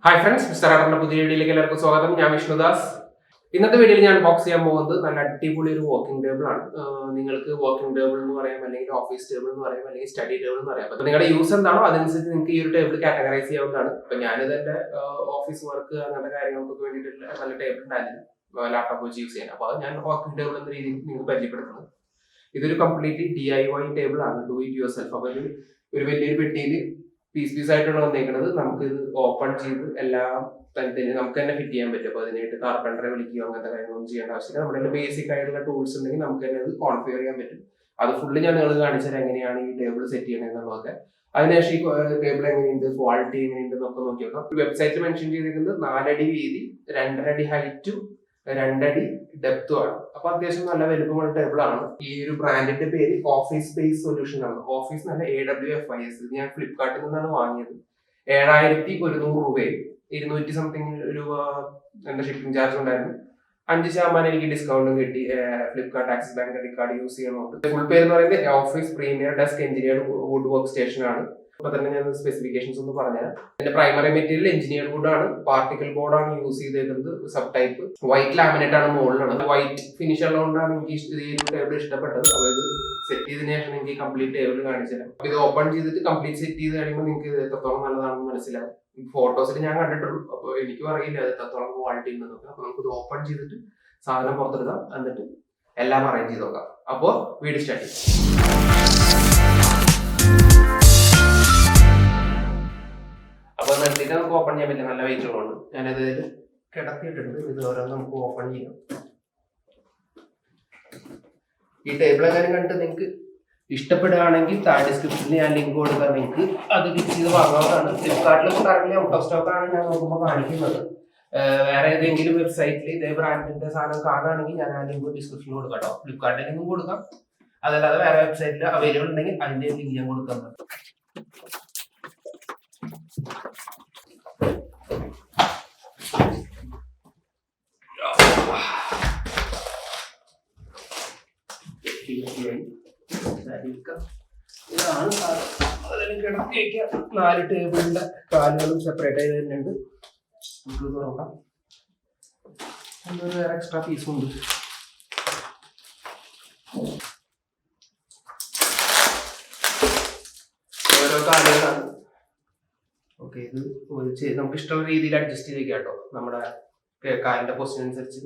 Hi friends, mister ആറിന്റെ പുതിയ വീഡിയോയിലേക്ക് എല്ലാവർക്കും സ്വാഗതം. ഞാൻ വിഷ്ണുദാസ്. ഇന്നത്തെ വീഡിയോയിൽ ഞാൻ ബോക്സ് ചെയ്യാൻ പോകുന്നത് നല്ല അടിപൊളി ഒരു വാക്കിംഗ് ടേബിൾ ആണ്. നിങ്ങൾക്ക് വാക്കിംഗ് ടേബിൾ എന്ന് പറയാം, അല്ലെങ്കിൽ ഓഫീസ് ടേബിൾ എന്ന് പറയാം, അല്ലെങ്കിൽ സ്റ്റഡി ടേബിൾ എന്ന് പറയാം. അപ്പൊ നിങ്ങളുടെ യൂസ് എന്താണോ അതനുസരിച്ച് നിങ്ങൾക്ക് ഈ ഒരു ടേബിൾ കാറ്റഗറൈസ് ചെയ്യാവുന്നതാണ്. ഇപ്പൊ ഞാനിത് എന്റെ ഓഫീസ് വർക്ക് അങ്ങനത്തെ കാര്യങ്ങൾക്കൊക്കെ വേണ്ടിയിട്ടുള്ള നല്ല ടേബിൾ ഉണ്ടായിരുന്നു, ലാപ്ടോപ്പ് വെച്ച് യൂസ് ചെയ്യാൻ. അപ്പൊ അത് ഞാൻ വാക്കിംഗ് ടേബിൾ എന്ന രീതിയിൽ നിങ്ങൾക്ക് പരിചയപ്പെടുത്തുന്നത്. ഇതൊരു കംപ്ലീറ്റ്ലി DIY ടേബിൾ ആണ്, ഡു ഇറ്റ് യുവർ സെൽഫ്. അപ്പൊ ഒരു വലിയൊരു പെട്ടിയിൽ പീസ് ആയിട്ടാണ് വന്നേക്കുന്നത്. നമുക്ക് ഇത് ഓപ്പൺ ചെയ്ത് എല്ലാം തന്നെ നമുക്ക് തന്നെ ഫിറ്റ് ചെയ്യാൻ പറ്റും. അപ്പൊ അതിനായിട്ട് കാർപ്പൻറ്ററെ വിളിക്കുകയോ അങ്ങനത്തെ കാര്യങ്ങളൊന്നും ചെയ്യേണ്ട ആവശ്യമില്ല. നമ്മുടെ ബേസിക് ആയിട്ടുള്ള ടൂൾസ് ഉണ്ടെങ്കിൽ നമുക്ക് തന്നെ അത് കോൺഫിഗർ ചെയ്യാൻ പറ്റും. അത് ഫുള്ള് ഞാൻ നിങ്ങൾക്ക് കാണിച്ചാൽ എങ്ങനെയാണ് ഈ ടേബിൾ സെറ്റ് ചെയ്യണത് എന്നുള്ളതൊക്കെ. അതിനുശേഷം ഈ ടേബിൾ എങ്ങനെയുണ്ട്, ക്വാളിറ്റി എങ്ങനെയുണ്ട് എന്നൊക്കെ നോക്കി നോക്കാം. വെബ്സൈറ്റിൽ മെൻഷൻ ചെയ്തിരിക്കുന്നത് 4 അടി വീതി, 2.5 അടി ഹൈറ്റും 2 അടി ഡെപ്തും ആണ്. അപ്പൊ അത്യാവശ്യം നല്ല വലുപ്പമുള്ള ടേബിൾ ആണ്. ഈ ഒരു ബ്രാൻഡിന്റെ പേര് ഓഫീസ് സ്പേസ് സൊല്യൂഷൻ ആണ്. ഓഫീസ് നല്ല AWFIS. ഇത് ഞാൻ ഫ്ലിപ്കാർട്ടിൽ നിന്നാണ് വാങ്ങിയത്. 7100 രൂപയും 200 സംതിങ് രൂപ എന്റെ ഷിപ്പിംഗ് ചാർജ് ഉണ്ടായിരുന്നു. 5% എനിക്ക് ഡിസ്കൗണ്ടും കിട്ടി. Flipkart Axis bank credit card use ചെയ്യുന്നുണ്ട്. ഫുൾ പേര് എന്ന് പറയുന്നത് office premier desk engineered wood work station ആണ്. അപ്പൊ തന്നെ ഞാൻ സ്പെസിഫിക്കേഷൻസ് ഒന്ന് പറഞ്ഞുതരാം. ഇതിന്റെ പ്രൈമറി മെറ്റീരിയൽ എഞ്ചിനീയർഡ് വുഡ് ആണ്. പാർട്ടിക്കൽ ബോർഡ് ആണ് യൂസ് ചെയ്തിരുന്നത്. സബ് ടൈപ്പ് വൈറ്റ് ലാമിനേറ്റ് ആണ് മുകളിലുള്ളത്. വൈറ്റ് ഫിനിഷ് ഉള്ളതുകൊണ്ടാണ് എനിക്ക് ഈ ഒരു ടേബിൾ ഇഷ്ടപ്പെട്ടത്. അതായത് സെറ്റ് ചെയ്തതിനു ശേഷം എനിക്ക് കംപ്ലീറ്റ് ടേബിൾ കാണിച്ചു തരാം. ഇത് ഓപ്പൺ ചെയ്തിട്ട് കംപ്ലീറ്റ് സെറ്റ് ചെയ്ത് കഴിയുമ്പോൾ നിങ്ങൾക്ക് എത്രത്തോളം നല്ലതാണെന്ന് മനസ്സിലാവും. ഫോട്ടോസിൽ ഞാൻ കണ്ടിട്ടുള്ളൂ, അപ്പൊ എനിക്കും അറിയില്ല അത് എത്രത്തോളം ക്വാളിറ്റി ഉണ്ടെന്നൊക്കെ. അപ്പൊ നമുക്ക് ഇത് ഓപ്പൺ ചെയ്തിട്ട് സാധനം പുറത്തെടുക്കാം, എന്നിട്ട് എല്ലാം അറേഞ്ച് ചെയ്ത് നോക്കാം. അപ്പോൾ വീഡിയോ സ്റ്റാർട്ട് ചെയ്യാം. അപ്പൊ നിർത്തിയിട്ട് നമുക്ക് ഓപ്പൺ ചെയ്യാൻ പറ്റില്ല, നല്ല വെയിറ്റ് ഉള്ളതുകൊണ്ട് ഞാനത് കിടത്തിയിട്ടുണ്ട്. ഇത് ഓരോന്ന് നമുക്ക് ഓപ്പൺ ചെയ്യാം. ഈ ടേബിൾ എങ്ങാനും കണ്ടിട്ട് നിങ്ങൾക്ക് ഇഷ്ടപ്പെടുകയാണെങ്കിൽ താഴെ ഡിസ്ക്രിപ്ഷനിൽ ഞാൻ ലിങ്ക് കൊടുക്കാം, നിങ്ങൾക്ക് അത് ക്ലിക്ക് ചെയ്ത് വാങ്ങാവുന്നതാണ്. ഫ്ലിപ്കാർട്ടിലൊക്കെ കറക്റ്റ്ലി ഔട്ട് ഓഫ് സ്റ്റോക്ക് ആണ് ഞാൻ നോക്കുമ്പോൾ കാണിക്കുന്നത്. വേറെ ഏതെങ്കിലും വെബ്സൈറ്റിൽ ഇതേ ബ്രാൻഡിന്റെ സാധനം കാണുകയാണെങ്കിൽ ഞാൻ ആ ലിങ്ക് ഡിസ്ക്രിപ്ഷനിൽ കൊടുക്കാം കേട്ടോ. ഫ്ലിപ്കാർട്ടിൽ ലിങ്കും കൊടുക്കാം, അതല്ലാതെ വേറെ വെബ്സൈറ്റിൽ അവൈലബിൾ ഉണ്ടെങ്കിൽ അതിന്റെ ലിങ്ക് ഞാൻ കൊടുക്കാം. ഇതാണ് അതിൽ കിടത്തി വയ്ക്കാം. 4 ടേബിളിന്റെ കാലുകളും സെപ്പറേറ്റ് ആയി തന്നെയുണ്ട്. നമുക്ക് നോക്കാം. വേറെ എക്സ്ട്രാ പീസും ഉണ്ട്. ഓരോ കാലുകളാണ്. ഓക്കെ, ഇത് നമുക്ക് ഇഷ്ടമുള്ള രീതിയിൽ അഡ്ജസ്റ്റ് ചെയ്ത് വെക്കാം കേട്ടോ. നമ്മുടെ കാലിന്റെ പൊസിഷൻ അനുസരിച്ച്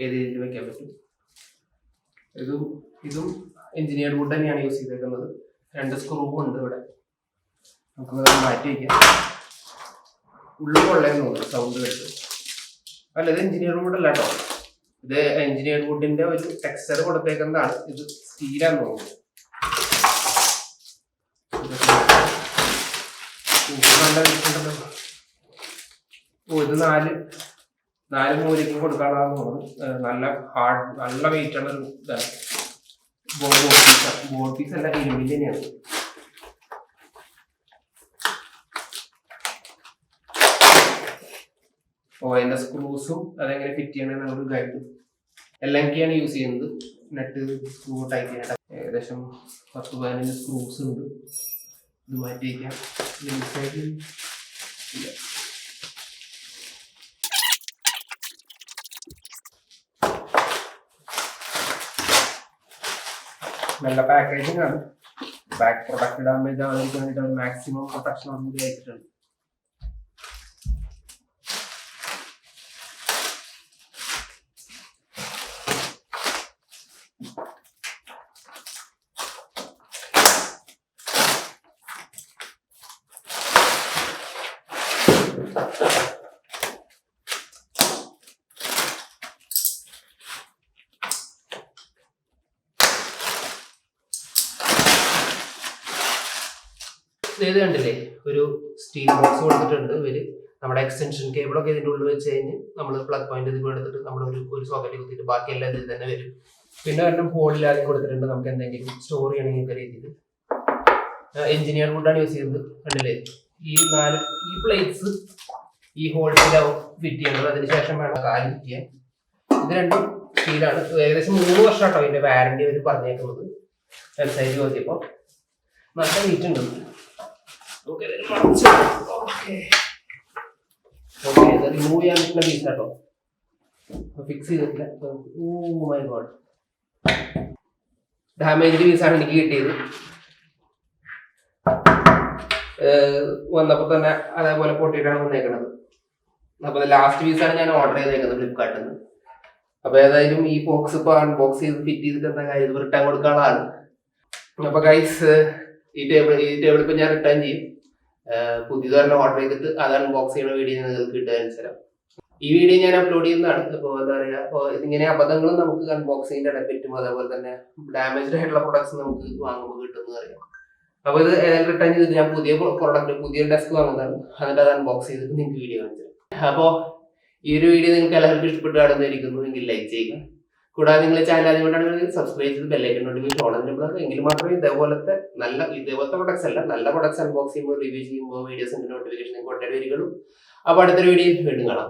ഏത് രീതിയിൽ വെക്കാൻ പറ്റും. ഇതും എഞ്ചിനീയർഡ് വുഡ് തന്നെയാണ് യൂസ് ചെയ്തേക്കുന്നത്. 2 സ്ക്രൂ ഉണ്ട് ഇവിടെ. നമുക്ക് മാറ്റി വയ്ക്കാം. ഉള്ളിൽ കൊള്ളയെന്ന് തോന്നുന്നു സൗണ്ട് കേട്ട്. അല്ല, ഇത് എഞ്ചിനീയർഡ് വുഡ് അല്ല കേട്ടോ. ഇത് എഞ്ചിനീയർഡ് വുഡിന്റെ ഒരു ടെക്സ്ചർ കൊടുത്തേക്കുന്നതാണ്. ഇത് സ്റ്റീലാന്ന് തോന്നുന്നു. ഇത് 4 മൂലയ്ക്കും കൊടുക്കാനാണെന്ന് തോന്നുന്നു. നല്ല വെയിറ്റ് ഉള്ള ഒരു ഇതാണ്. ബോർഡ് പീസ് അല്ല, ഇരുമ്പിന്റെ തന്നെയാണ്. അതിന്റെ സ്ക്രൂസും അതെങ്ങനെ ഫിറ്റ് ചെയ്യണമെന്നുള്ള ഒരു ഗൈഡ് LMK യൂസ് ചെയ്യുന്നത്. നെറ്റ് സ്ക്രൂ ടൈറ്റ് ചെയ്യാനായിട്ട് ഏകദേശം 10-15 സ്ക്രൂസ് ഉണ്ട്. ഇത് മാറ്റി വയ്ക്കാം. നല്ല പാക്കേജിംഗ് ആണ്. ബാക്ക് പ്രൊഡക്റ്റ് ഡാമേജ് ആവാതിരിക്കാനായിട്ട് മാക്സിമം പ്രൊട്ടക്ഷൻ കൂടി അയച്ചിട്ടുണ്ട്. ഇത് കണ്ടില്ലേ, ഒരു സ്റ്റീൽ ബോക്സ് കൊടുത്തിട്ടുണ്ട് ഇവര്. നമ്മുടെ എക്സ്റ്റൻഷൻ കേബിളൊക്കെ ഇതിൻ്റെ ഉള്ളിൽ വെച്ച് കഴിഞ്ഞ് നമ്മൾ പ്ലഗ് പോയിന്റ് ഇതിൽ എടുത്തിട്ട് നമ്മൾ ഒരു സോക്കറ്റ് കുത്തിയിട്ട് ബാക്കിയെല്ലാം ഇതിൽ തന്നെ വരും. പിന്നെ ഒരെണ്ണം ഹോളിലാദ്യം കൊടുത്തിട്ടുണ്ട്, നമുക്ക് എന്തെങ്കിലും സ്റ്റോർ ചെയ്യണമെങ്കിൽ രീതിയിൽ. എഞ്ചിനീയർ വുഡാണ് യൂസ് ചെയ്യുന്നത്. കണ്ടില്ലേ, ഈ പ്ലേറ്റ്സ് ഈ ഹോൾസിലാവും ഫിറ്റ് ചെയ്യേണ്ടത്. അതിനുശേഷം വേണം കാല് ഫിറ്റ് ചെയ്യാൻ. ഇത് രണ്ടും സ്റ്റീലാണ്. ഏകദേശം 3 വർഷം കേട്ടോ ഇതിന്റെ വാറന്റി അവർ പറഞ്ഞേക്കുന്നത് വെബ്സൈറ്റ് നോക്കിയപ്പോൾ. നല്ല വെയിറ്റ് ഉണ്ട്. ഓക്കെ, ഇത് റിമൂവ് ചെയ്യാൻ പറ്റുന്ന പീസാട്ടോ, ഫിക്സ് ചെയ്തിട്ടില്ല. ഓ മൈ ഗോഡ്, ഡാമേജ്ഡ് പീസാണ് എനിക്ക് കിട്ടിയത്. വന്നപ്പോൾ തന്നെ അതേപോലെ പൊട്ടിയിട്ടാണ് വന്നേക്കുന്നത്. അപ്പോൾ ലാസ്റ്റ് പീസാണ് ഞാൻ ഓർഡർ ചെയ്തേക്കുന്നത് ഫ്ലിപ്കാർട്ടിൽ നിന്ന്. അപ്പോൾ ഏതായാലും ഈ ബോക്സ് ഇപ്പോൾ അൺബോക്സ് ചെയ്ത് ഫിറ്റ് ചെയ്തിട്ട് എന്താ കാര്യം റിട്ടേൺ കൊടുക്കാനുള്ളതാണ്. അപ്പോൾ ഗൈസ് ഈ ടേബിൾ ഇപ്പോൾ ഞാൻ റിട്ടേൺ ചെയ്യും. പുതിയത് തന്നെ ഓർഡർ ചെയ്തിട്ട് അത് അൺബോക്സ് ചെയ്യുന്ന വീഡിയോ നിങ്ങൾക്ക് കിട്ടുക. ഈ വീഡിയോ ഞാൻ അപ്ലോഡ് ചെയ്യുന്നതാണ്. അപ്പോൾ എന്താ പറയുക, അപ്പോൾ ഇതിങ്ങനെ അബദ്ധങ്ങളും നമുക്ക് അൺബോക്സിങ്ങിൻ്റെ ഇടയിൽ പറ്റും. അതേപോലെ തന്നെ ഡാമേജ്ഡ് ആയിട്ടുള്ള പ്രൊഡക്ട്സ് നമുക്ക് വാങ്ങുമ്പോൾ കിട്ടുമെന്ന് അറിയാം. അപ്പോൾ ഇത് റിട്ടേൺ ചെയ്തിട്ട് ഞാൻ പുതിയ പ്രൊഡക്റ്റ്, പുതിയ ഡെസ്ക് വാങ്ങുന്നതാണ്. എന്നിട്ട് അത് അൺബോക്സ് ചെയ്തിട്ട് നിങ്ങൾക്ക് വീഡിയോ കാണിച്ചു. അപ്പോൾ ഈ ഒരു വീഡിയോ നിങ്ങൾക്ക് എല്ലാവർക്കും ഇഷ്ടപ്പെട്ട് കാണുന്നതായിരിക്കുന്നു എങ്കിൽ ലൈക്ക് ചെയ്യുക. കൂടാതെ നിങ്ങൾ ചാനൽ ആദ്യമായിട്ടാണെങ്കിൽ സബ്സ്ക്രൈബ് ചെയ്ത് ബെല്ലൈക്കൺ നോട്ടിഫിക്കേഷൻ ഓൺ ചെയ്തിട്ടുള്ളത് എങ്കിൽ മാത്രമേ ഇതേപോലത്തെ പ്രൊഡക്ട്സ് അല്ല, നല്ല പ്രൊഡക്ട്സ് അൺബോക്സ് ചെയ്യുമ്പോൾ റിവ്യൂ ചെയ്യുമ്പോൾ വീഡിയോസിന്റെ നോട്ടിഫിക്കേഷൻ നിങ്ങൾക്ക് ഉടനെ വരികയുള്ളൂ. അപ്പോൾ അടുത്തൊരു വീഡിയോയിൽ വീണ്ടും കാണാം.